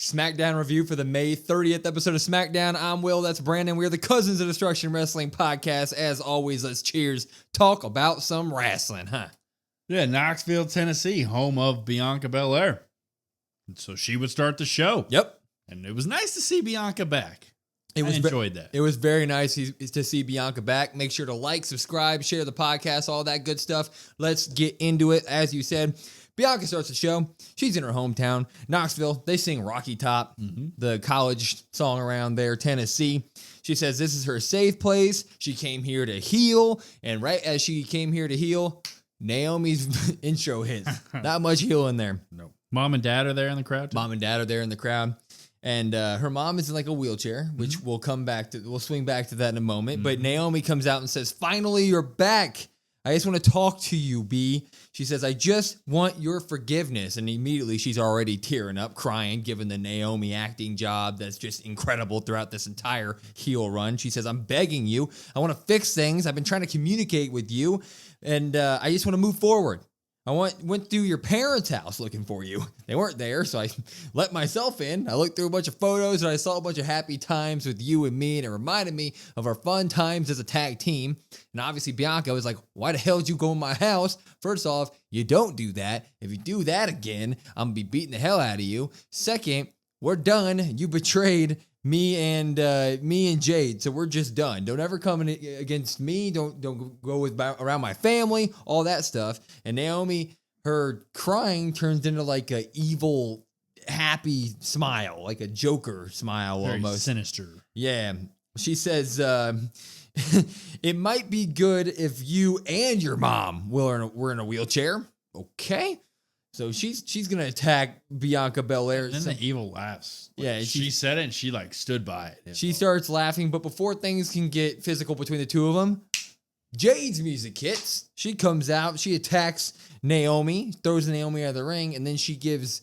Smackdown review for the May 30th episode of Smackdown. I'm Will, that's Brandon. We're the Cousins of Destruction Wrestling Podcast. As always, let's cheers. Talk about some wrestling, huh? Yeah, Knoxville, Tennessee, home of Bianca Belair. So she would start the show. Yep. And it was nice to see Bianca back. I enjoyed that. It was very nice to see Bianca back. Make sure to like, subscribe, share the podcast, all that good stuff. Let's get into it. As you said, Bianca starts the show. She's in her hometown, Knoxville. They sing Rocky Top, the college song around there, Tennessee. She says this is her safe place. She came here to heal. And right as she came here to heal, Naomi's intro hits. Not much healing there. No. Mom and dad are there in the crowd? Mom and dad are there in the crowd. And her mom is in like a wheelchair, which we'll swing back to that in a moment. But Naomi comes out and says, finally, you're back. I just want to talk to you, B. She says, I just want your forgiveness. And immediately she's already tearing up, crying, given the Naomi acting job that's just incredible throughout this entire heel run. She says, I'm begging you. I want to fix things. I've been trying to communicate with you. And I just want to move forward. I went through your parents' house looking for you. They weren't there, so I let myself in. I looked through a bunch of photos, and I saw a bunch of happy times with you and me, and it reminded me of our fun times as a tag team. And obviously, Bianca was like, why the hell did you go in my house? First off, you don't do that. If you do that again, I'm going to be beating the hell out of you. Second, we're done. You betrayed me and Jade, so we're just done. Don't ever come against me. Don't go around my family. All that stuff. And Naomi, her crying turns into like a evil, happy smile, like a Joker smile. Very almost sinister. Yeah. She says, it might be good if you and your mom were in a wheelchair. Okay. So she's gonna attack Bianca Belair. And then the evil laughs. Yeah, she said it and she like stood by it. She starts laughing, but before things can get physical between the two of them, Jade's music hits. She comes out, she attacks Naomi, throws Naomi out of the ring, and then she gives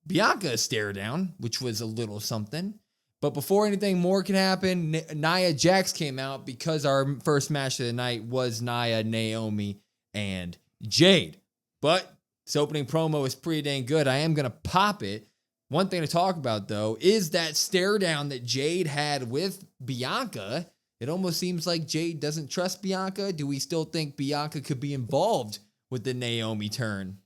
Bianca a stare down, which was a little something. But before anything more can happen, Nia Jax came out because our first match of the night was Nia, Naomi, and Jade. But this opening promo is pretty dang good. I am going to pop it. One thing to talk about, though, is that stare down that Jade had with Bianca. It almost seems like Jade doesn't trust Bianca. Do we still think Bianca could be involved with the Naomi turn?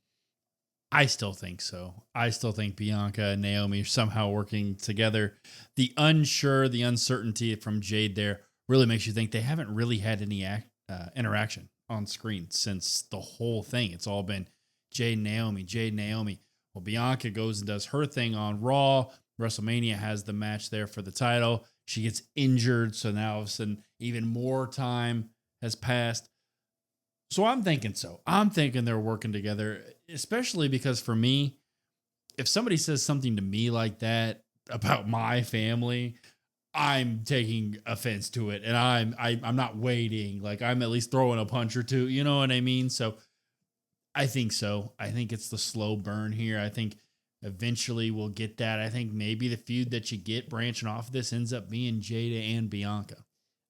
I still think so. I still think Bianca and Naomi are somehow working together. The uncertainty from Jade there really makes you think they haven't really had any interaction on screen since the whole thing. It's all been Jade, Naomi. Well, Bianca goes and does her thing on Raw. WrestleMania has the match there for the title. She gets injured, so now all of a sudden even more time has passed. So I'm thinking so. I'm thinking they're working together, especially because for me, if somebody says something to me like that about my family, I'm taking offense to it, and I'm not waiting. Like, I'm at least throwing a punch or two. You know what I mean? So I think so. I think it's the slow burn here. I think eventually we'll get that. I think maybe the feud that you get branching off of this ends up being Jada and Bianca.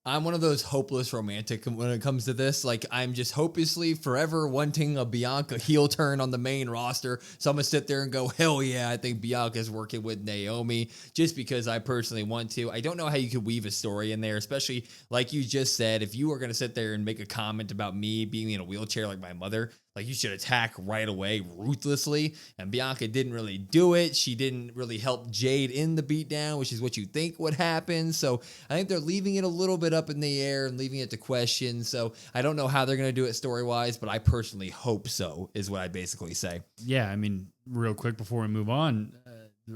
I'm one of those hopeless romantic when it comes to this. Like, I'm just hopelessly forever wanting a Bianca heel turn on the main roster. So I'm going to sit there and go, hell yeah, I think Bianca's working with Naomi just because I personally want to. I don't know how you could weave a story in there, especially like you just said, if you were going to sit there and make a comment about me being in a wheelchair like my mother, like you should attack right away ruthlessly. And Bianca didn't really do it. She didn't really help Jade in the beatdown, which is what you think would happen. So I think they're leaving it a little bit up in the air and leaving it to question. So I don't know how they're going to do it story-wise, but I personally hope so, is what I basically say. Yeah, I mean, real quick before we move on,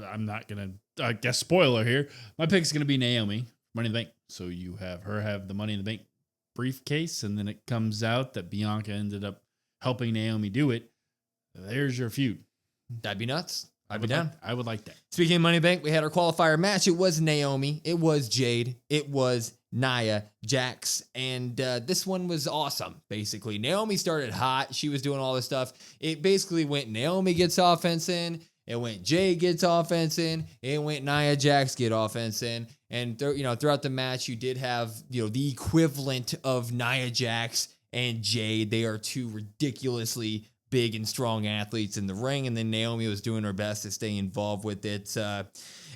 I'm not going to, I guess, spoiler here. My pick's going to be Naomi, Money in the Bank. So you have her have the Money in the Bank briefcase, and then it comes out that Bianca ended up helping Naomi do it. There's your feud. That'd be nuts. I'd be down. I would like that. Speaking of Money Bank, we had our qualifier match. It was Naomi. It was Jade. It was Nia Jax. And this one was awesome, basically. Naomi started hot. She was doing all this stuff. It basically went Naomi gets offense in. It went Jade gets offense in. It went Nia Jax get offense in. And throughout the match, you did have the equivalent of Nia Jax and Jade. They are two ridiculously big and strong athletes in the ring, and then Naomi was doing her best to stay involved with it.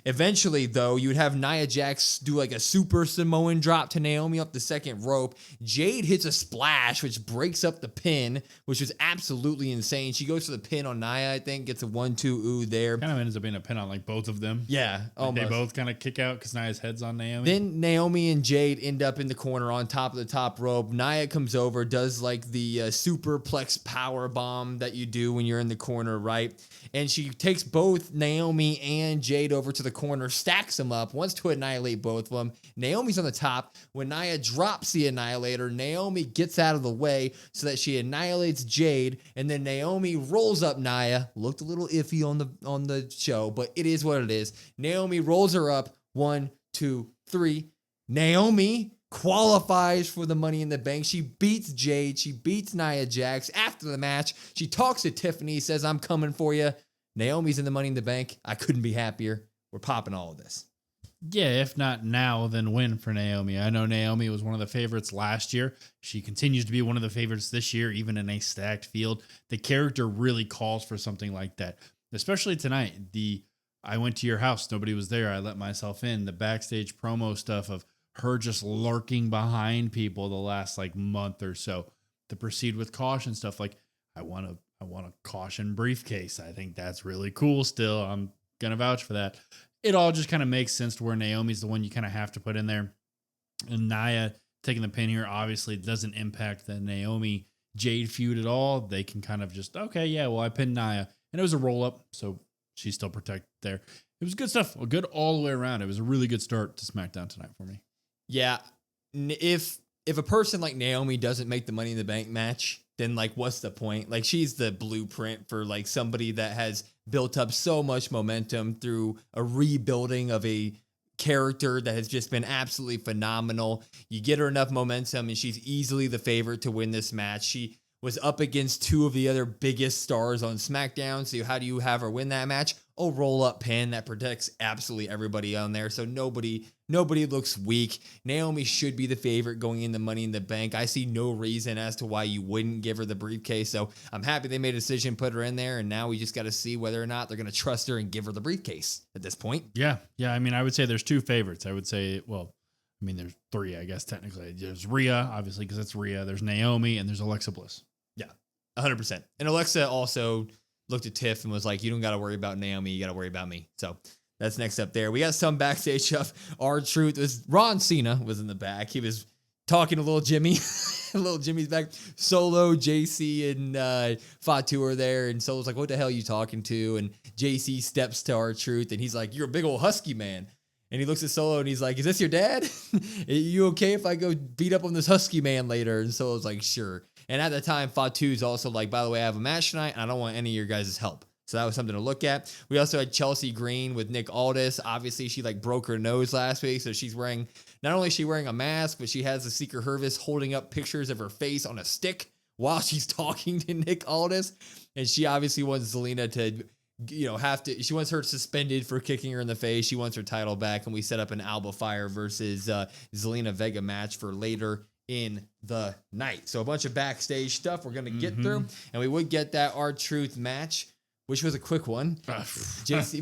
Eventually, though, you would have Nia Jax do like a super Samoan drop to Naomi up the second rope. Jade hits a splash, which breaks up the pin, which was absolutely insane. She goes for the pin on Nia, I think, gets a 1-2 ooh there. Kind of ends up being a pin on like both of them. Yeah, like they both kind of kick out because Nia's head's on Naomi. Then Naomi and Jade end up in the corner on top of the top rope. Nia comes over, does like the superplex power bomb that you do when you're in the corner, right? And she takes both Naomi and Jade over to the corner, stacks them up, wants to annihilate both of them. Naomi's on the top. When Nia drops the annihilator, Naomi gets out of the way so that she annihilates Jade, and then Naomi rolls up Nia. Looked a little iffy on the show, but it is what it is. Naomi rolls her up. 1, 2, 3. Naomi qualifies for the Money in the Bank. She beats Jade. She beats Nia Jax. After the match, she talks to Tiffany, says, I'm coming for you. Naomi's in the Money in the Bank. I couldn't be happier. We're popping all of this. Yeah, if not now, then when for Naomi? I know Naomi was one of the favorites last year. She continues to be one of the favorites this year, even in a stacked field. The character really calls for something like that, especially tonight. I went to your house, nobody was there, I let myself in. The backstage promo stuff of her just lurking behind people the last like month or so. The proceed with caution stuff, like I want a caution briefcase. I think that's really cool still. I'm gonna vouch for that. It all just kind of makes sense to where Naomi's the one you kind of have to put in there. And Nia taking the pin here obviously doesn't impact the Naomi Jade feud at all. They can kind of just, okay, yeah, well, I pinned Nia. And it was a roll up, so she's still protected there. It was good stuff. Good all the way around. It was a really good start to SmackDown tonight for me. Yeah. If a person like Naomi doesn't make the Money in the Bank match, then like what's the point? Like she's the blueprint for like somebody that has built up so much momentum through a rebuilding of a character that has just been absolutely phenomenal. You get her enough momentum and she's easily the favorite to win this match. She was up against two of the other biggest stars on SmackDown. So how do you have her win that match? A roll-up pin that protects absolutely everybody on there. So nobody looks weak. Naomi should be the favorite going in the Money in the Bank. I see no reason as to why you wouldn't give her the briefcase. So I'm happy they made a decision, put her in there, and now we just got to see whether or not they're going to trust her and give her the briefcase at this point. Yeah. I mean, I would say there's two favorites. I would say, well, I mean, there's three, I guess, technically. There's Rhea, obviously, because it's Rhea. There's Naomi, and there's Alexa Bliss. Yeah, 100%. And Alexa also looked at Tiff and was like, you don't got to worry about Naomi. You got to worry about me. So that's next up there. We got some backstage stuff. R-Truth was Ron Cena was in the back. He was talking to little Jimmy. Little Jimmy's back. Solo, JC, and Fatu are there. And Solo's like, what the hell are you talking to? And JC steps to R-Truth and he's like, you're a big old husky man. And he looks at Solo and he's like, is this your dad? Are you okay if I go beat up on this husky man later? And Solo's like, sure. And at the time, Fatu's also like, by the way, I have a match tonight, and I don't want any of your guys' help. So that was something to look at. We also had Chelsea Green with Nick Aldis. Obviously, she like broke her nose last week, so she's wearing, not only is she wearing a mask, but she has the Secret Service holding up pictures of her face on a stick while she's talking to Nick Aldis. And she obviously wants Zelina to, she wants her suspended for kicking her in the face. She wants her title back, and we set up an Alba Fire versus Zelina Vega match for later in the night. So a bunch of backstage stuff we're going to get through, and we would get that R-Truth match, which was a quick one. JC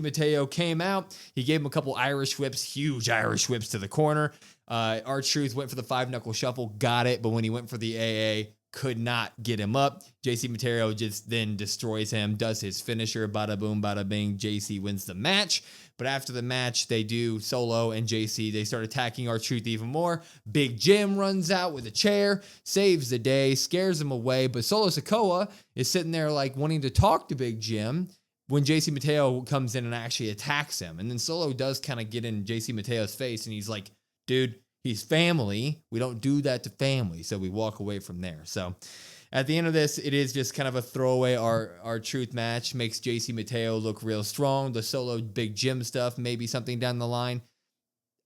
Mateo came out. He gave him a couple Irish whips, huge Irish whips to the corner. R-Truth went for the 5-knuckle shuffle, got it, but when he went for the AA, could not get him up. JC Mateo just then destroys him, does his finisher, bada boom, bada bing. JC wins the match. But after the match, they do Solo and JC. They start attacking R-Truth even more. Big Jim runs out with a chair, saves the day, scares him away. But Solo Sikoa is sitting there like wanting to talk to Big Jim when JC Mateo comes in and actually attacks him. And then Solo does kind of get in JC Mateo's face, and he's like, dude, he's family. We don't do that to family. So we walk away from there. So at the end of this, it is just kind of a throwaway R-Truth match. Makes JC Mateo look real strong. The Solo Big Jim stuff, maybe something down the line.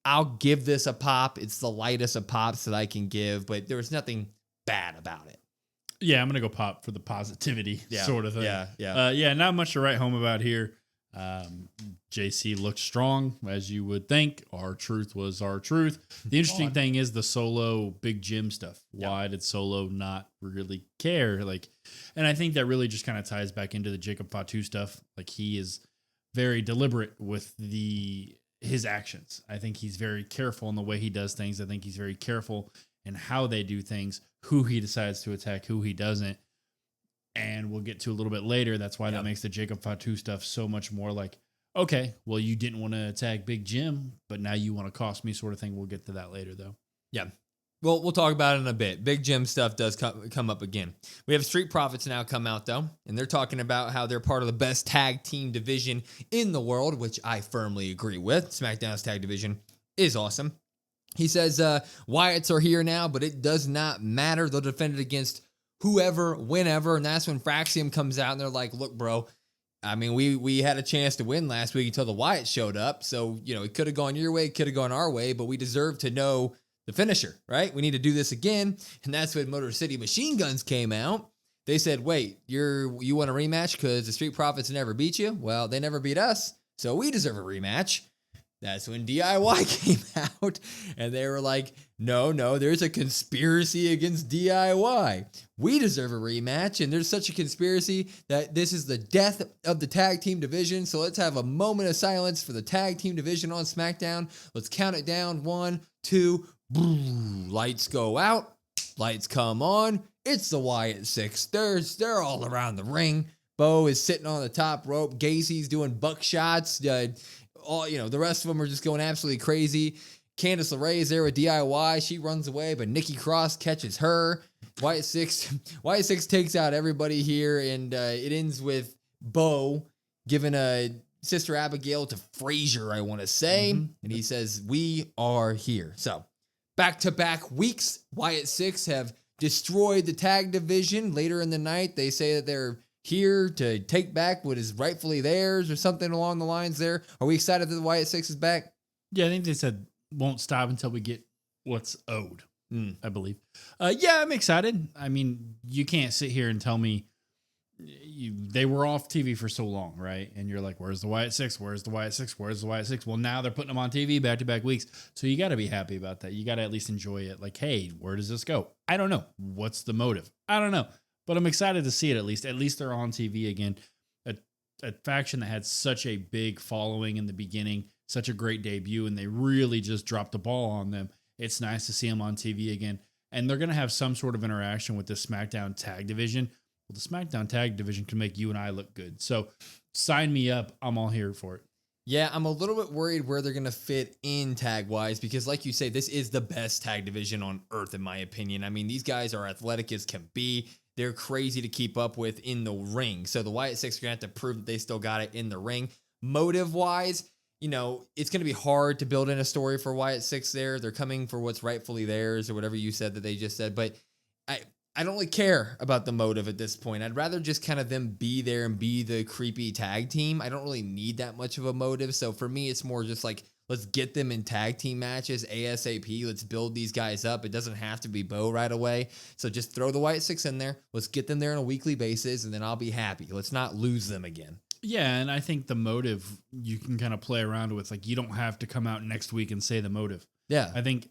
I'll give this a pop. It's the lightest of pops that I can give, but there was nothing bad about it. Yeah, I'm going to go pop for the positivity sort of thing. Yeah. Not much to write home about here. JC looked strong, as you would think. Our truth was our truth. The interesting thing is the Solo Big Jim stuff. Why did Solo not really care? And I think that really just kind of ties back into the Jacob Fatu stuff. He is very deliberate with his actions. I think he's very careful in the way he does things. I think he's very careful in how they do things, who he decides to attack, who he doesn't. And we'll get to a little bit later. That's why that makes the Jacob Fatu stuff so much more okay, well, you didn't want to attack Big Jim, but now you want to cost me sort of thing. We'll get to that later, though. Yeah. Well, we'll talk about it in a bit. Big Jim stuff does come up again. We have Street Profits now come out, though, and they're talking about how they're part of the best tag team division in the world, which I firmly agree with. SmackDown's tag division is awesome. He says Wyatts are here now, but it does not matter. They'll defend it against whoever, whenever, and that's when Fraxium comes out, and they're like, look, bro, I mean, we had a chance to win last week until the Wyatt showed up, so, it could have gone your way, it could have gone our way, but we deserve to know the finisher, right? We need to do this again, and that's when Motor City Machine Guns came out. They said, wait, you want a rematch because the Street Profits never beat you? Well, they never beat us, so we deserve a rematch. That's when DIY came out, and they were like, no, there's a conspiracy against DIY. We deserve a rematch, and there's such a conspiracy that this is the death of the tag team division, so let's have a moment of silence for the tag team division on SmackDown. Let's count it down. 1, 2, boom. Lights go out. Lights come on. It's the Wyatt Six. They're all around the ring. Bo is sitting on the top rope. Gacy's doing buckshots. The rest of them are just going absolutely crazy. Candice LeRae is there with DIY. She runs away, but Nikki Cross catches her. Wyatt Six takes out everybody here, and it ends with Bo giving a Sister Abigail to Frazier, I want to say. Mm-hmm. And he says, we are here. So, back-to-back weeks, Wyatt Six have destroyed the tag division. Later in the night, they say that they're here to take back what is rightfully theirs or something along the lines there. Are we excited that the Wyatt Six is back? Yeah, I think they said won't stop until we get what's owed, I believe. Yeah, I'm excited. I mean, you can't sit here and tell me they were off TV for so long, right? And you're like, where's the Wyatt Six? Where's the Wyatt Six? Where's the Wyatt Six? Well, now they're putting them on TV back-to-back weeks. So you got to be happy about that. You got to at least enjoy it. Like, hey, where does this go? I don't know. What's the motive? I don't know. But I'm excited to see it at least. At least they're on TV again. A faction that had such a big following in the beginning, such a great debut, and they really just dropped the ball on them. It's nice to see them on TV again. And they're going to have some sort of interaction with the SmackDown tag division. Well, the SmackDown tag division can make you and I look good. So sign me up. I'm all here for it. Yeah, I'm a little bit worried where they're going to fit in tag-wise because, like you say, this is the best tag division on earth, in my opinion. I mean, these guys are athletic as can be. They're crazy to keep up with in the ring. So the Wyatt Six are going to have to prove that they still got it in the ring. Motive-wise, it's going to be hard to build in a story for Wyatt Six there. They're coming for what's rightfully theirs or whatever you said that they just said. But I don't really care about the motive at this point. I'd rather just kind of them be there and be the creepy tag team. I don't really need that much of a motive. So for me, it's more just like, let's get them in tag team matches ASAP. Let's build these guys up. It doesn't have to be Bo right away. So just throw the Wyatt Six in there. Let's get them there on a weekly basis, and then I'll be happy. Let's not lose them again. Yeah, and I think the motive you can kind of play around with. Like, you don't have to come out next week and say the motive. Yeah. I think,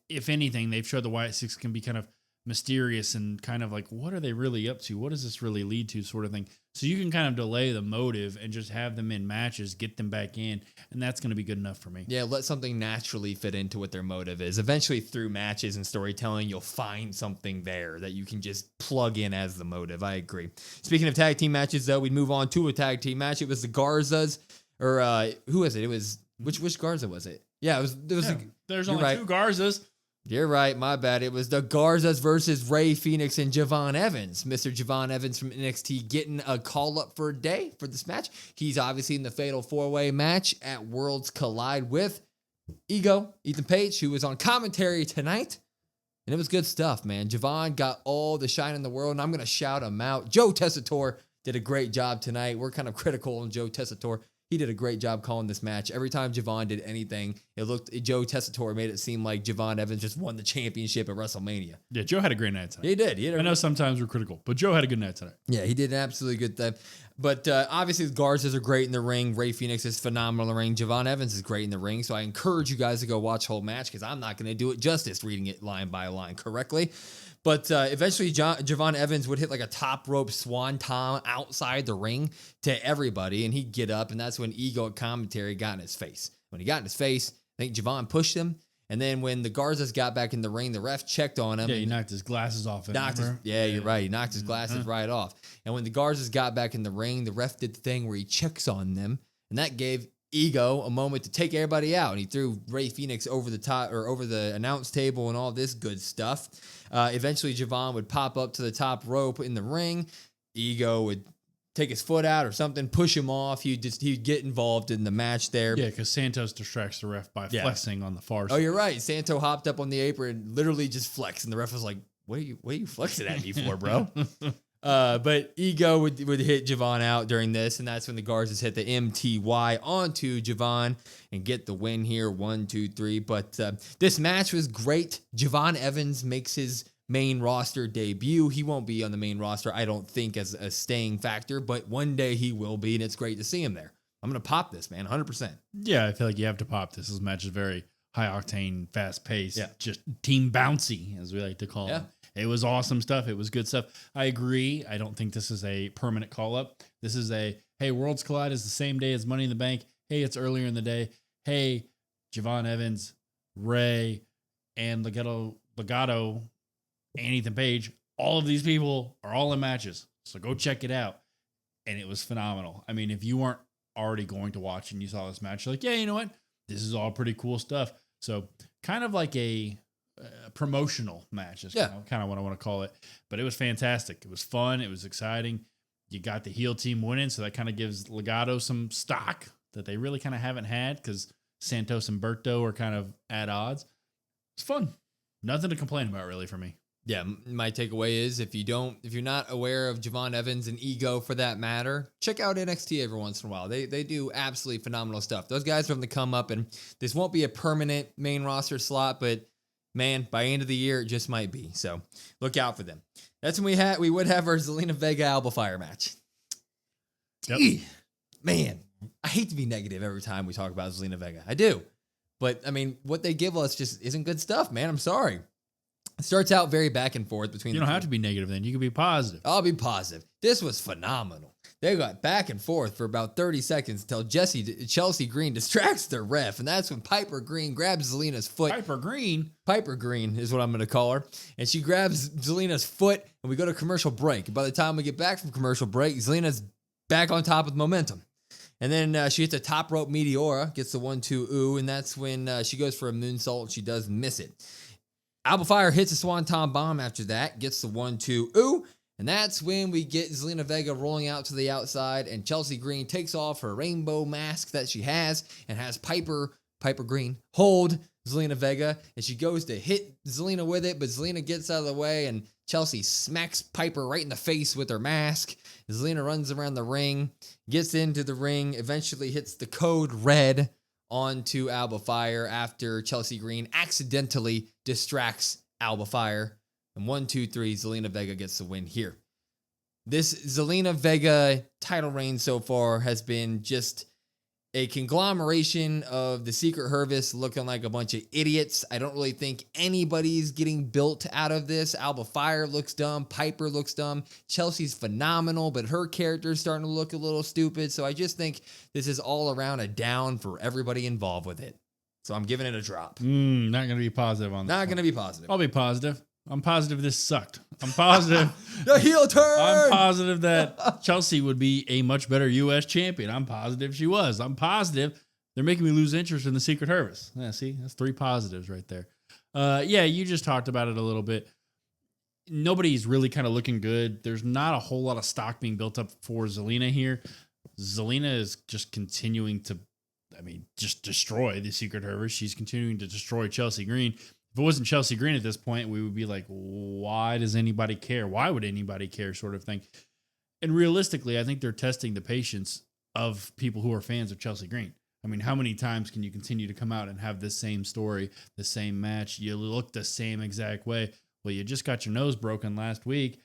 if anything, they've showed the Wyatt Six can be kind of mysterious and kind of like, what are they really up to? What does this really lead to, sort of thing. So you can kind of delay the motive and just have them in matches, get them back in, and that's going to be good enough for me. Yeah, let something naturally fit into what their motive is. Eventually, through matches and storytelling, you'll find something there that you can just plug in as the motive. I agree. Speaking of tag team matches, though, we'd move on to a tag team match. It was the Garzas, or who was it? It was which Garza was it? Yeah, it was. There's only two Garzas. You're right, my bad. It was the Garzas versus Rey Fenix and Javon Evans. Mr. Javon Evans from NXT getting a call-up for a day for this match. He's obviously in the Fatal 4-Way match at Worlds Collide with Ethan Page, who was on commentary tonight. And it was good stuff, man. Javon got all the shine in the world, and I'm going to shout him out. Joe Tessitore did a great job tonight. We're kind of critical on Joe Tessitore. He did a great job calling this match. Every time Javon did anything, Joe Tessitore made it seem like Javon Evans just won the championship at WrestleMania. Yeah, Joe had a great night tonight. He did. I know sometimes we're critical, but Joe had a good night tonight. Yeah, he did an absolutely good thing. But obviously, the Garzas are great in the ring. Ray Phoenix is phenomenal in the ring. Javon Evans is great in the ring. So I encourage you guys to go watch the whole match because I'm not going to do it justice reading it line by line correctly. But eventually, Javon Evans would hit like a top rope swanton outside the ring to everybody, and he'd get up, and that's when Ego at commentary got in his face. When he got in his face, I think Javon pushed him, and then when the Garzas got back in the ring, the ref checked on him. Yeah, he knocked his glasses off. You're right. He knocked his glasses right off. And when the Garzas got back in the ring, the ref did the thing where he checks on them, and that gave Ego a moment to take everybody out, and he threw Ray Phoenix over the top or over the announce table and all this good stuff. Eventually, Javon would pop up to the top rope in the ring. Ego would take his foot out or something, push him off. He'd get involved in the match there. Yeah, because Santos distracts the ref by flexing on the far side. Oh, you're right. Santo hopped up on the apron and literally just flexed, and the ref was like, "What are you flexing at me for, bro?" But Ego would hit Javon out during this, and that's when the Garzas hit the MTY onto Javon and get the win here, 1, 2, 3. But this match was great. Javon Evans makes his main roster debut. He won't be on the main roster, I don't think, as a staying factor, but one day he will be, and it's great to see him there. I'm going to pop this, man, 100%. Yeah, I feel like you have to pop this. This match is very high-octane, fast-paced, just team bouncy, as we like to call it. It was awesome stuff. It was good stuff. I agree. I don't think this is a permanent call-up. This is hey, Worlds Collide is the same day as Money in the Bank. Hey, it's earlier in the day. Hey, Javon Evans, Ray, and Legato, and Ethan Page, all of these people are all in matches. So go check it out. And it was phenomenal. I mean, if you weren't already going to watch and you saw this match, you're like, yeah, you know what? This is all pretty cool stuff. So kind of like a promotional match is kind of what I want to call it. But it was fantastic. It was fun. It was exciting. You got the heel team winning, so that kind of gives Legato some stock that they really kind of haven't had because Santos and Berto are kind of at odds. It's fun. Nothing to complain about really for me. Yeah, my takeaway is if you're not aware of Javon Evans and Ego for that matter, check out NXT every once in a while. They do absolutely phenomenal stuff. Those guys are on the come up, and this won't be a permanent main roster slot, but man, by end of the year, it just might be. So look out for them. That's when we would have our Zelina Vega Alba Fire match. Yep. Man, I hate to be negative every time we talk about Zelina Vega. I do. But, I mean, what they give us just isn't good stuff, man. I'm sorry. It starts out very back and forth between You don't have to be negative then. You can be positive. I'll be positive. This was phenomenal. They got back and forth for about 30 seconds until Chelsea Green distracts the ref, and that's when Piper Green grabs Zelina's foot. Piper Green is what I'm going to call her. And she grabs Zelina's foot, and we go to commercial break. And by the time we get back from commercial break, Zelina's back on top with momentum. And then she hits a top rope Meteora, gets the 1-2 ooh, and that's when she goes for a moonsault, and she does miss it. Alba Fire hits a Swanton Bomb after that, gets the 1-2 ooh, and that's when we get Zelina Vega rolling out to the outside, and Chelsea Green takes off her rainbow mask that she has and has Piper Green hold Zelina Vega, and she goes to hit Zelina with it, but Zelina gets out of the way, and Chelsea smacks Piper right in the face with her mask. Zelina runs around the ring, gets into the ring, eventually hits the code red onto Alba Fire after Chelsea Green accidentally distracts Alba Fire. And 1, 2, 3, Zelina Vega gets the win here. This Zelina Vega title reign so far has been just a conglomeration of the Secret Service looking like a bunch of idiots. I don't really think anybody's getting built out of this. Alba Fire looks dumb. Piper looks dumb. Chelsea's phenomenal, but her character's starting to look a little stupid. So I just think this is all around a down for everybody involved with it. So I'm giving it a drop. Not going to be positive on that. Not going to be positive. I'll be positive. I'm positive this sucked. I'm positive. The heel turn. I'm positive that Chelsea would be a much better U.S. champion. I'm positive she was. I'm positive they're making me lose interest in the Secret Service. Yeah, see, that's 3 positives right there. Yeah, you just talked about it a little bit. Nobody's really kind of looking good. There's not a whole lot of stock being built up for Zelina here. Zelina is just continuing to, just destroy the Secret Service. She's continuing to destroy Chelsea Green. If it wasn't Chelsea Green at this point, we would be like, why does anybody care? Why would anybody care, sort of thing? And realistically, I think they're testing the patience of people who are fans of Chelsea Green. I mean, how many times can you continue to come out and have the same story, the same match? You look the same exact way. Well, you just got your nose broken last week.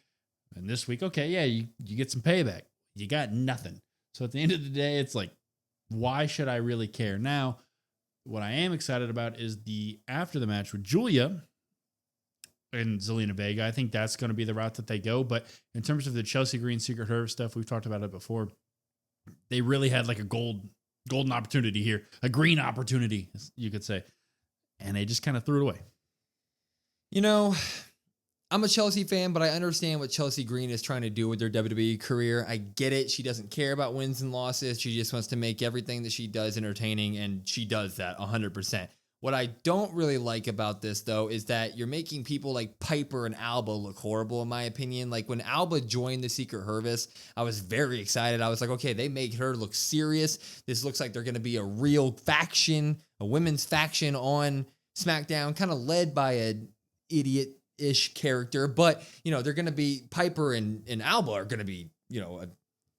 And this week, okay, yeah, you get some payback. You got nothing. So at the end of the day, it's like, why should I really care? Now, what I am excited about is after the match with Julia and Zelina Vega. I think that's going to be the route that they go. But in terms of the Chelsea Green Secret Service stuff, we've talked about it before. They really had like a golden opportunity here, a green opportunity, you could say. And they just kind of threw it away. You know, I'm a Chelsea fan, but I understand what Chelsea Green is trying to do with their WWE career. I get it. She doesn't care about wins and losses. She just wants to make everything that she does entertaining, and she does that 100%. What I don't really like about this, though, is that you're making people like Piper and Alba look horrible, in my opinion. Like, when Alba joined the Secret Service, I was very excited. I was like, okay, they make her look serious. This looks like they're going to be a real faction, a women's faction on SmackDown, kind of led by an idiot-ish character. But, you know, they're going to be, Piper and Alba are going to be, you know, a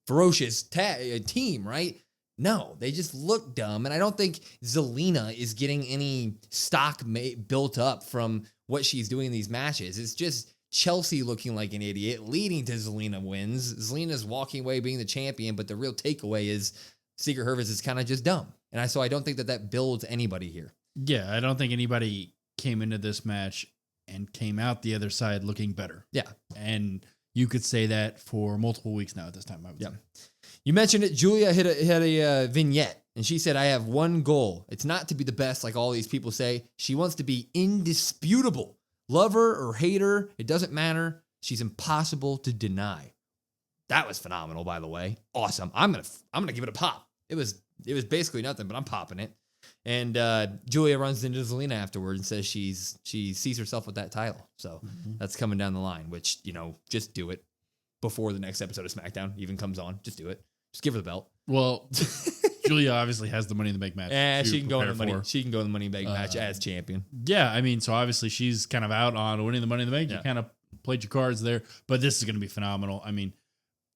ferocious team, right? No, they just look dumb. And I don't think Zelina is getting any stock built up from what she's doing in these matches. It's just Chelsea looking like an idiot, leading to Zelina wins. Zelina's walking away being the champion, but the real takeaway is Secret Service is kind of just dumb. And so I don't think that builds anybody here. Yeah, I don't think anybody came into this match and came out the other side looking better. Yeah. And you could say that for multiple weeks now at this time, I would say. You mentioned it. Julia had a vignette, and she said, I have one goal. It's not to be the best like all these people say. She wants to be indisputable. Love her or hate her, it doesn't matter. She's impossible to deny. That was phenomenal, by the way. Awesome. I'm gonna give it a pop. It was basically nothing, but I'm popping it. And Julia runs into Zelina afterward and says she sees herself with that title. So that's coming down the line, which, you know, just do it before the next episode of SmackDown even comes on. Just do it. Just give her the belt. Well, Julia obviously has the Money in the Bank match. Yeah, she can go in the money. She can go in the Money in the Bank match as champion. Yeah, I mean, so obviously she's kind of out on winning the Money in the Bank. You kind of played your cards there, but this is going to be phenomenal. I mean,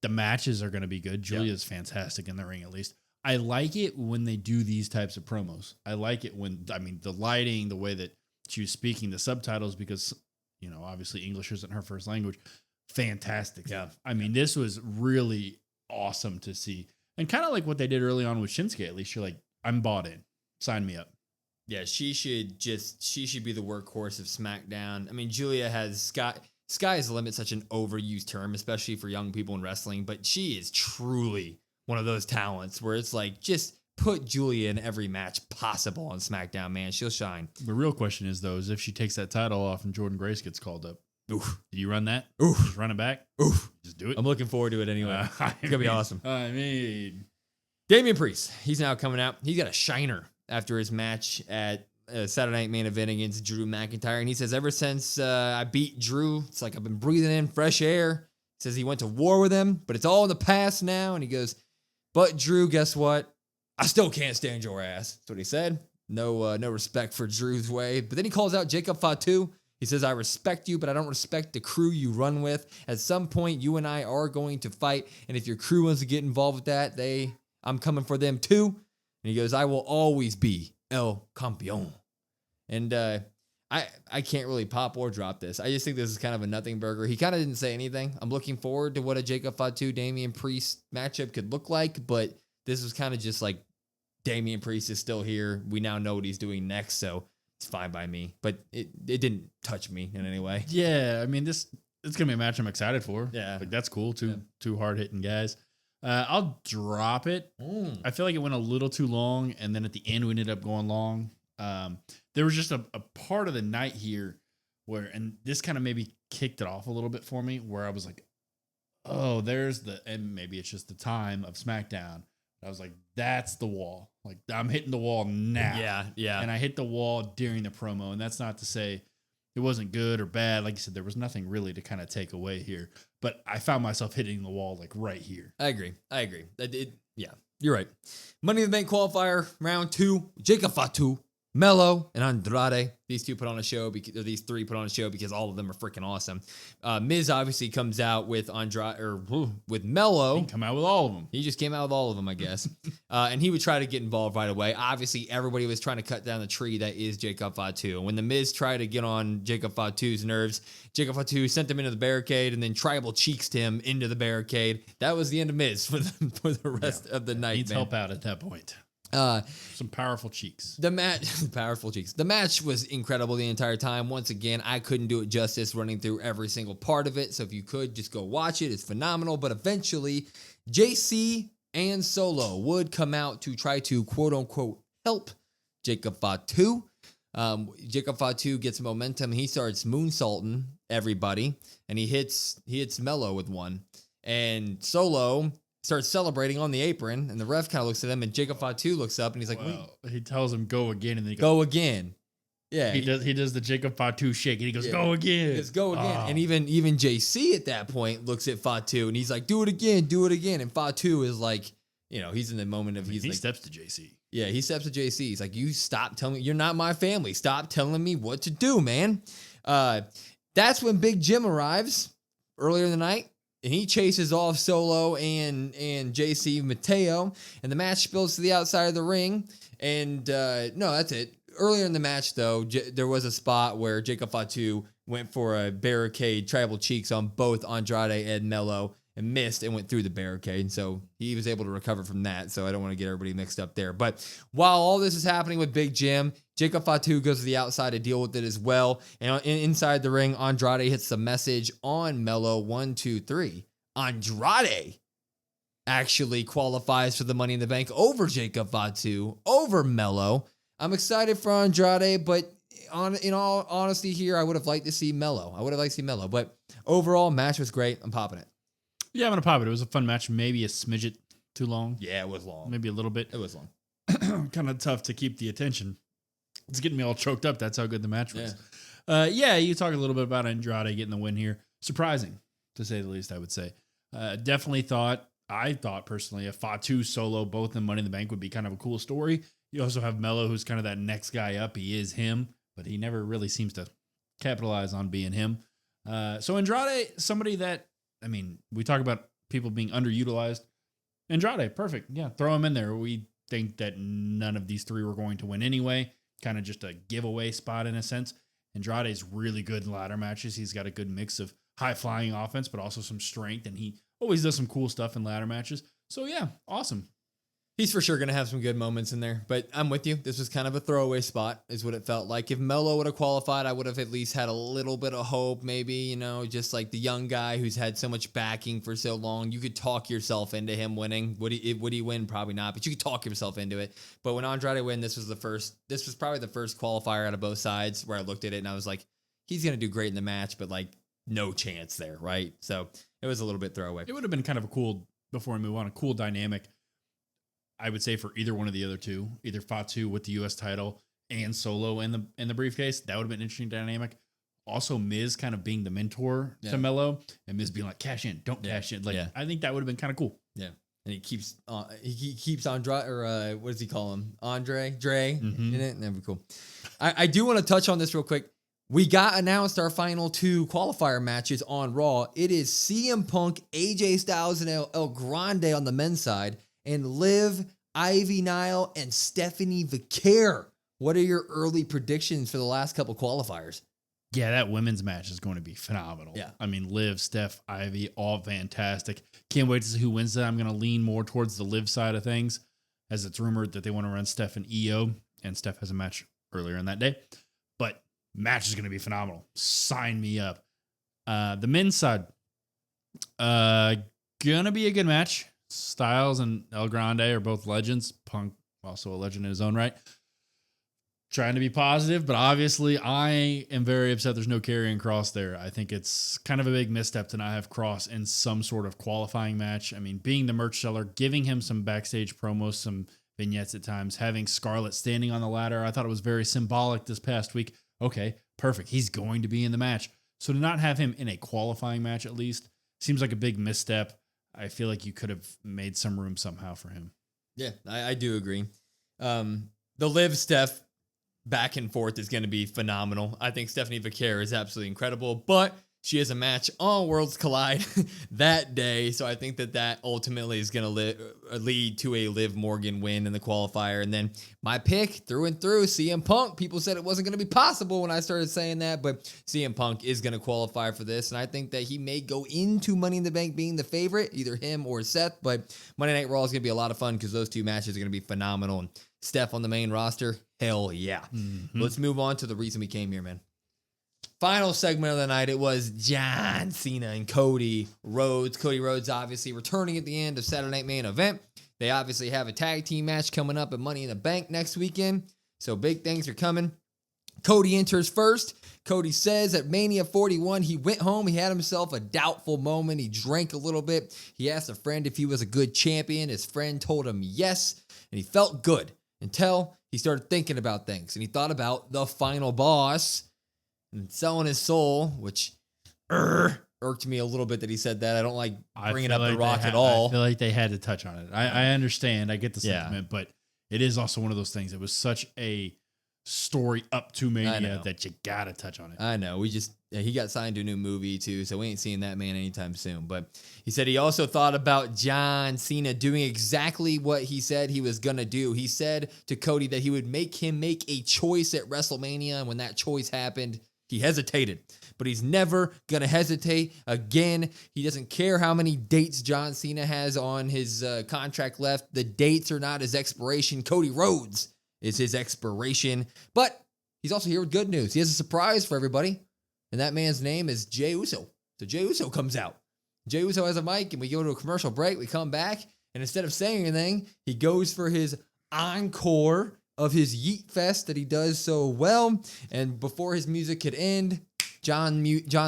the matches are going to be good. Julia's fantastic in the ring, at least. I like it when they do these types of promos. I like it when, I mean, the lighting, the way that she was speaking, the subtitles, because, you know, obviously English isn't her first language. Fantastic. Yeah. I mean, this was really awesome to see. And kind of like what they did early on with Shinsuke, at least you're like, I'm bought in. Sign me up. Yeah, she should be the workhorse of SmackDown. I mean, Julia has sky's the limit, such an overused term, especially for young people in wrestling, but she is truly one of those talents where it's like, just put Julia in every match possible on SmackDown, man. She'll shine. The real question is, though, is if she takes that title off and Jordan Grace gets called up. Oof. Do you run that? Oof. Just run it back? Oof. Just do it? I'm looking forward to it anyway. It's going to be awesome. I mean, Damian Priest, he's now coming out. He's got a shiner after his match at Saturday Night Main Event against Drew McIntyre. And he says, ever since I beat Drew, it's like I've been breathing in fresh air. He says he went to war with him, but it's all in the past now. And he goes, but Drew, guess what? I still can't stand your ass. That's what he said. No respect for Drew's way. But then he calls out Jacob Fatu. He says, I respect you, but I don't respect the crew you run with. At some point, you and I are going to fight. And if your crew wants to get involved with that, I'm coming for them too. And he goes, I will always be El Campeón. And I can't really pop or drop this. I just think this is kind of a nothing burger. He kind of didn't say anything. I'm looking forward to what a Jacob Fatu, Damian Priest matchup could look like. But this was kind of just like, Damian Priest is still here. We now know what he's doing next. So it's fine by me, but it didn't touch me in any way. Yeah, I mean, it's going to be a match I'm excited for. Yeah. Like, that's cool. Two hard-hitting guys. I'll drop it. I feel like it went a little too long, and then at the end we ended up going long. There was just a part of the night here where, and this kind of maybe kicked it off a little bit for me, where I was like, oh, and maybe it's just the time of SmackDown. I was like, that's the wall. Like, I'm hitting the wall now. Yeah. And I hit the wall during the promo. And that's not to say it wasn't good or bad. Like you said, there was nothing really to kind of take away here. But I found myself hitting the wall, like, right here. I agree. Yeah, you're right. Money in the Bank qualifier, round 2. Jacob Fatu Mello and Andrade, these two put on a show, or these three put on a show because all of them are freaking awesome. Miz obviously comes out with with Mello. He come out with all of them. He just came out with all of them, I guess. And he would try to get involved right away. Obviously, everybody was trying to cut down the tree that is Jacob Fatu. And when the Miz tried to get on Jacob Fatu's nerves, Jacob Fatu sent him into the barricade and then tribal cheeks him into the barricade. That was the end of Miz for the rest of the night. Needs help out at that point. Some powerful cheeks. Powerful cheeks. The match was incredible the entire time. Once again, I couldn't do it justice running through every single part of it. So if you could, just go watch it. It's phenomenal. But eventually, JC and Solo would come out to try to quote unquote help Jacob Fatu. Jacob Fatu gets momentum. He starts moonsaulting everybody, and he hits Mello with one. And Solo starts celebrating on the apron, and the ref kind of looks at him, and Jacob Fatu looks up, and he's like, he tells him go again, and then he goes, go again. Yeah. He does the Jacob Fatu shake, and he goes, go again. He goes, go again. And even JC at that point looks at Fatu, and he's like, do it again. And Fatu is like, he's in the moment of, he steps to JC. Yeah, he steps to JC. He's like, you stop telling me, you're not my family. Stop telling me what to do, man. That's when Big Jim arrives earlier in the night. And he chases off Solo and JC Mateo, and the match spills to the outside of the ring. And no, that's it. Earlier in the match, though, there was a spot where Jacob Fatu went for a barricade, tribal cheeks on both Andrade and Mello, and missed and went through the barricade. And so he was able to recover from that. So I don't want to get everybody mixed up there. But while all this is happening with Big Jim, Jacob Fatu goes to the outside to deal with it as well. And inside the ring, Andrade hits the message on Mello. 1, 2, 3. Andrade actually qualifies for the Money in the Bank over Jacob Fatu, over Mello. I'm excited for Andrade, but in all honesty here, I would have liked to see Mello. But overall, match was great. I'm popping it. Yeah, I'm going to pop it. It was a fun match. Maybe a smidget too long. Yeah, it was long. Maybe a little bit. It was long. Kind of tough to keep the attention. It's getting me all choked up. That's how good the match was. Yeah. You talk a little bit about Andrade getting the win here. Surprising, to say the least, I would say. Definitely I thought personally, a Fatu Solo, both in Money in the Bank would be kind of a cool story. You also have Mello, who's kind of that next guy up. He is him, but he never really seems to capitalize on being him. So Andrade, somebody that, we talk about people being underutilized. Andrade, perfect. Yeah, throw him in there. We think that none of these three were going to win anyway. Kind of just a giveaway spot in a sense. Andrade's really good in ladder matches. He's got a good mix of high-flying offense, but also some strength, and he always does some cool stuff in ladder matches. So, yeah, awesome. He's for sure going to have some good moments in there, but I'm with you. This was kind of a throwaway spot is what it felt like. If Mello would have qualified, I would have at least had a little bit of hope, maybe, just like the young guy who's had so much backing for so long. You could talk yourself into him winning. Would he win? Probably not, but you could talk yourself into it. But when Andrade win, this was probably the first qualifier out of both sides where I looked at it and I was like, he's going to do great in the match, but like no chance there, right? So it was a little bit throwaway. It would have been kind of a cool, before we move on, a cool dynamic, I would say, for either one of the other two, either Fatu with the U.S. title and Solo in the briefcase. That would have been an interesting dynamic. Also, Miz kind of being the mentor to Mello, and Miz being like, cash in, don't cash in. I think that would have been kind of cool. Yeah. And he keeps Andrade, or what does he call him? Dre in it. That'd be cool. I do want to touch on this real quick. We got announced our final 2 qualifier matches on Raw. It is CM Punk, AJ Styles, and El Grande on the men's side, and Liv, Ivy Nile, and Stephanie Vaquer. What are your early predictions for the last couple qualifiers? Yeah, that women's match is going to be phenomenal. Yeah. Liv, Steph, Ivy, all fantastic. Can't wait to see who wins that. I'm going to lean more towards the Liv side of things, as it's rumored that they want to run Steph and EO, and Steph has a match earlier in that day. But match is going to be phenomenal. Sign me up. The men's side, gonna be a good match. Styles and El Grande are both legends. Punk, also a legend in his own right. Trying to be positive, but obviously I am very upset there's no Karrion Kross there. I think it's kind of a big misstep to not have Kross in some sort of qualifying match. Being the merch seller, giving him some backstage promos, some vignettes at times, having Scarlett standing on the ladder. I thought it was very symbolic this past week. Okay, perfect. He's going to be in the match. So to not have him in a qualifying match at least seems like a big misstep. I feel like you could have made some room somehow for him. Yeah, I do agree. The Liv Steph back and forth is going to be phenomenal. I think Stephanie Vaquer is absolutely incredible, but she has a match on Worlds Collide that day. So I think that ultimately is going to lead to a Liv Morgan win in the qualifier. And then my pick through and through, CM Punk. People said it wasn't going to be possible when I started saying that, but CM Punk is going to qualify for this. And I think that he may go into Money in the Bank being the favorite, either him or Seth. But Monday Night Raw is going to be a lot of fun because those two matches are going to be phenomenal. And Steph on the main roster, hell yeah. Let's move on to the reason we came here, man. Final segment of the night, it was John Cena and Cody Rhodes. Cody Rhodes obviously returning at the end of Saturday Night Main Event. They obviously have a tag team match coming up at Money in the Bank next weekend. So big things are coming. Cody enters first. Cody says at Mania 41, he went home. He had himself a doubtful moment. He drank a little bit. He asked a friend if he was a good champion. His friend told him yes, and he felt good until he started thinking about things. And he thought about the final boss and selling his soul, which irked me a little bit that he said that. I don't like bringing up The Rock at all. I feel like they had to touch on it. I understand. I get the sentiment, but it is also one of those things. It was such a story up to Mania that you got to touch on it. I know. He got signed to a new movie too, so we ain't seeing that man anytime soon. But he said he also thought about John Cena doing exactly what he said he was going to do. He said to Cody that he would make him make a choice at WrestleMania, and when that choice happened, he hesitated, but he's never going to hesitate again. He doesn't care how many dates John Cena has on his contract left. The dates are not his expiration. Cody Rhodes is his expiration, but he's also here with good news. He has a surprise for everybody, and that man's name is Jey Uso. So Jey Uso comes out. Jey Uso has a mic, and we go to a commercial break. We come back, and instead of saying anything, he goes for his encore of his Yeet Fest that he does so well. And before his music could end, John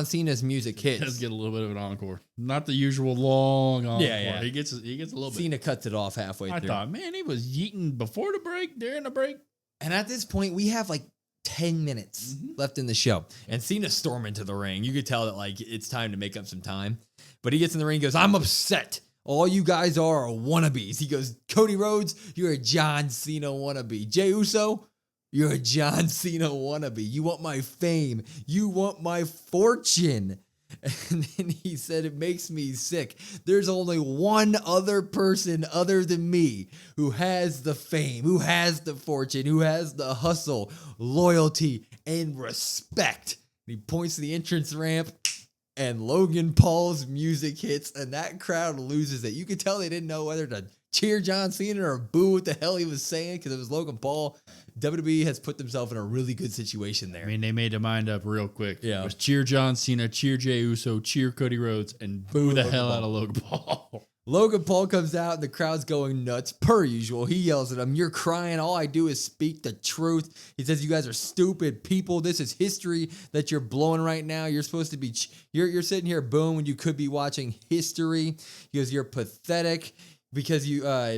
Cena's music hits. He does get a little bit of an encore. Not the usual long encore. Yeah. He gets a little bit. Cena cuts it off halfway through. I thought, man, he was yeeting before the break, during the break. And at this point, we have like 10 minutes left in the show. And Cena stormed into the ring. You could tell that like it's time to make up some time. But he gets in the ring and goes, I'm upset. All you guys are wannabes. He goes, Cody Rhodes, you're a John Cena wannabe. Jey Uso, you're a John Cena wannabe. You want my fame. You want my fortune. And then he said, it makes me sick. There's only one other person other than me who has the fame, who has the fortune, who has the hustle, loyalty, and respect. And he points to the entrance ramp. And Logan Paul's music hits, and that crowd loses it. You could tell they didn't know whether to cheer John Cena or boo what the hell he was saying because it was Logan Paul. WWE has put themselves in a really good situation there. I mean, they made their mind up real quick. Yeah. It was cheer John Cena, cheer Jey Uso, cheer Cody Rhodes, and boo the hell out of Logan Paul. Logan Paul comes out and the crowd's going nuts per usual. He yells at him, you're crying. All I do is speak the truth. He says, you guys are stupid people. This is history that you're blowing right now. You're supposed to be, you're sitting here, boom, when you could be watching history. He goes, you're pathetic because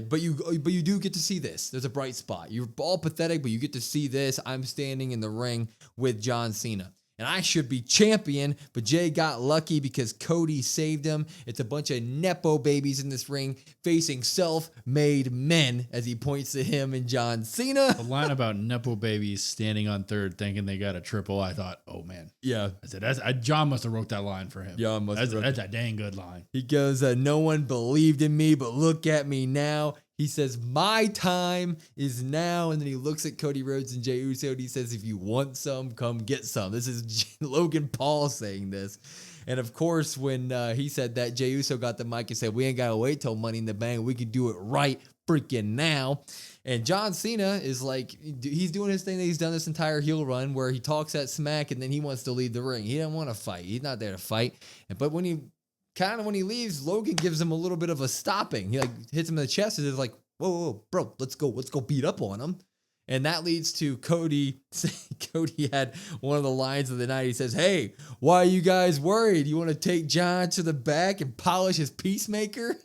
but you do get to see this. There's a bright spot. You're all pathetic, but you get to see this. I'm standing in the ring with John Cena. And I should be champion, but Jay got lucky because Cody saved him. It's a bunch of Nepo babies in this ring facing self-made men as he points to him and John Cena. The line about Nepo babies standing on third thinking they got a triple, I thought, oh man. Yeah. I said, John must have wrote that line for him. John must have That's a dang good line. He goes, no one believed in me, but look at me now. He says, my time is now. And then he looks at Cody Rhodes and Jey Uso and he says, if you want some, come get some. This is Logan Paul saying this. And of course, when he said that, Jey Uso got the mic and said, we ain't got to wait till Money in the Bank. We can do it right freaking now. And John Cena is like, he's doing his thing that he's done this entire heel run where he talks that smack and then he wants to leave the ring. He doesn't want to fight. He's not there to fight. But when he leaves, Logan gives him a little bit of a stopping. He like hits him in the chest and is like, whoa, bro, let's go beat up on him. And that leads to Cody. Cody had one of the lines of the night. He says, hey, why are you guys worried? You want to take John to the back and polish his peacemaker?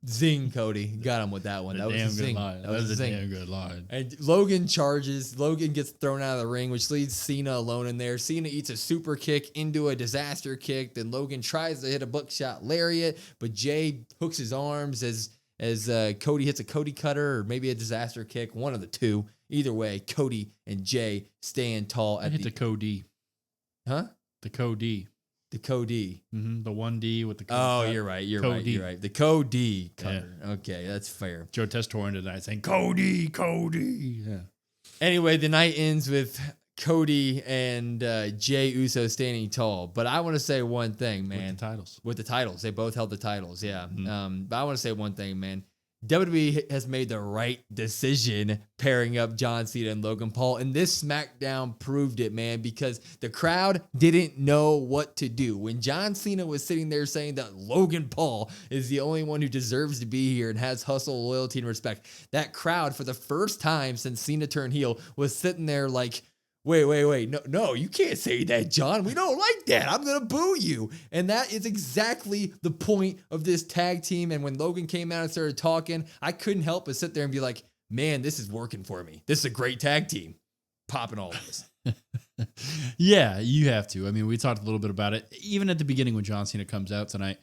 Zing, Cody. Got him with that one. That was a zing. That was a damn good line. And Logan charges. Logan gets thrown out of the ring, which leaves Cena alone in there. Cena eats a super kick into a disaster kick. Then Logan tries to hit a buckshot lariat, but Jay hooks his arms as as Cody hits a Cody cutter or maybe a disaster kick, one of the two. Either way, Cody and Jay staying tall. I hit the Cody. Huh? The Cody. The Cody. Mm-hmm. The 1D with the Cody. Oh, you're right. You're right. The Cody cutter. Yeah. Okay, that's fair. Joe Testorin tonight saying, Cody. Yeah. Anyway, the night ends with Cody and Jay Uso standing tall. But I want to say one thing, man. With the titles. They both held the titles, yeah. Mm-hmm. But I want to say one thing, man. WWE has made the right decision pairing up John Cena and Logan Paul. And this SmackDown proved it, man, because the crowd didn't know what to do. When John Cena was sitting there saying that Logan Paul is the only one who deserves to be here and has hustle, loyalty, and respect, that crowd, for the first time since Cena turned heel, was sitting there like, wait. No, you can't say that, John. We don't like that. I'm going to boo you. And that is exactly the point of this tag team. And when Logan came out and started talking, I couldn't help but sit there and be like, man, this is working for me. This is a great tag team. Popping all this. Yeah, you have to. I mean, we talked a little bit about it. Even at the beginning when John Cena comes out tonight,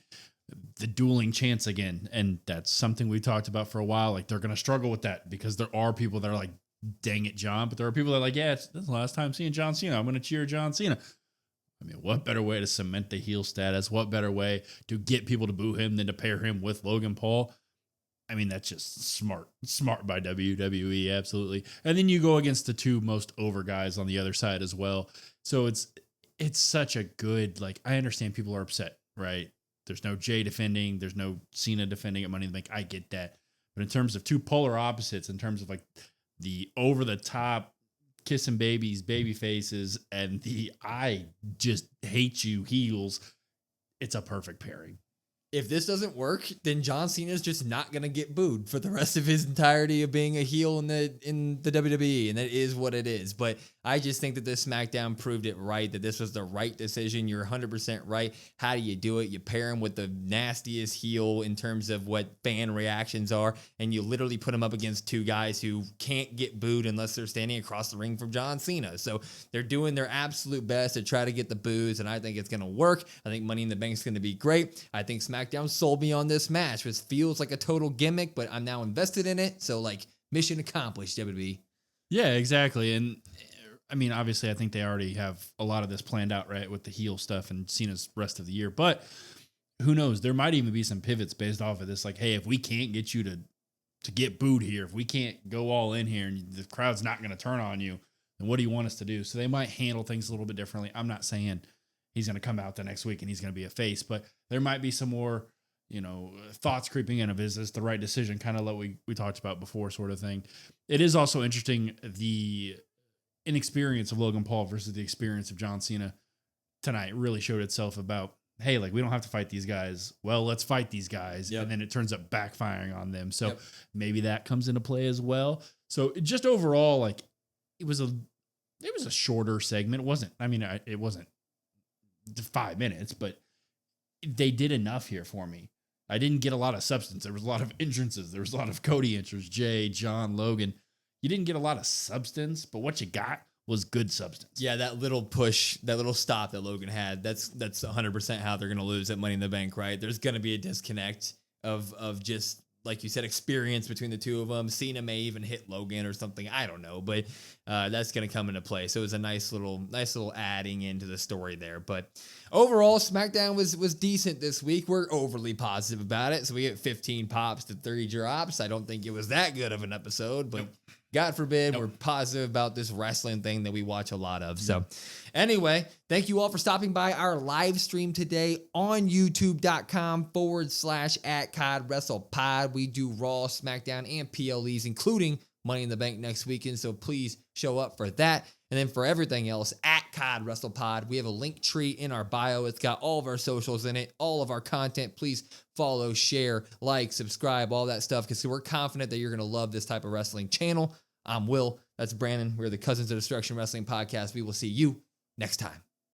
the dueling chants again. And that's something we talked about for a while. Like, they're going to struggle with that because there are people that are like, dang it, John. But there are people that are like, yeah, this is the last time seeing John Cena. I'm going to cheer John Cena. I mean, what better way to cement the heel status? What better way to get people to boo him than to pair him with Logan Paul? I mean, that's just smart by WWE, absolutely. And then you go against the two most over guys on the other side as well. So it's such a good, like, I understand people are upset, right? There's no Jay defending. There's no Cena defending at Money in the Bank. I get that. But in terms of two polar opposites, in terms of like the over-the-top kissing babies, baby faces, and the I just hate you heels, it's a perfect pairing. If this doesn't work, then John Cena is just not going to get booed for the rest of his entirety of being a heel in the WWE, and that is what it is. But I just think that this SmackDown proved it right, that this was the right decision. You're 100% right. How do you do it? You pair him with the nastiest heel in terms of what fan reactions are, and you literally put him up against two guys who can't get booed unless they're standing across the ring from John Cena. So they're doing their absolute best to try to get the boos, and I think it's going to work. I think Money in the Bank is going to be great. I think SmackDown sold me on this match, which feels like a total gimmick, but I'm now invested in it. So, like, mission accomplished, WWE. Yeah, exactly. And I mean, obviously, I think they already have a lot of this planned out, right, with the heel stuff and Cena's rest of the year. But who knows? There might even be some pivots based off of this. Like, hey, if we can't get you to get booed here, if we can't go all in here and the crowd's not going to turn on you, then what do you want us to do? So they might handle things a little bit differently. I'm not saying he's going to come out the next week and he's going to be a face, but there might be some more, thoughts creeping in of, is this the right decision? Kind of like we talked about before, sort of thing. It is also interesting, the inexperience of Logan Paul versus the experience of John Cena tonight really showed itself about, hey, like, we don't have to fight these guys. Well, let's fight these guys. Yep. And then it turns up backfiring on them. So maybe that comes into play as well. So just overall, like, it was a shorter segment. It wasn't 5 minutes, but they did enough here for me. I didn't get a lot of substance. There was a lot of entrances. There was a lot of Cody entrances, Jay, John, Logan. You didn't get a lot of substance, but what you got was good substance. Yeah, that little push, that little stop that Logan had, that's 100% how they're going to lose at Money in the Bank, right? There's going to be a disconnect of just, like you said, experience between the two of them. Cena may even hit Logan or something. I don't know, but that's going to come into play. So it was a nice little adding into the story there. But overall, SmackDown was decent this week. We're overly positive about it. So we get 15 pops to 30 drops. I don't think it was that good of an episode, but God forbid, we're positive about this wrestling thing that we watch a lot of. So anyway, thank you all for stopping by our live stream today on youtube.com/@CODWrestlePod. We do Raw, SmackDown, and PLEs, including Money in the Bank next weekend. So please show up for that. And then for everything else, @CODWrestlePod, we have a link tree in our bio. It's got all of our socials in it, all of our content. Please follow, share, like, subscribe, all that stuff, because we're confident that you're going to love this type of wrestling channel. I'm Will. That's Brandon. We're the Cousins of Destruction Wrestling Podcast. We will see you next time.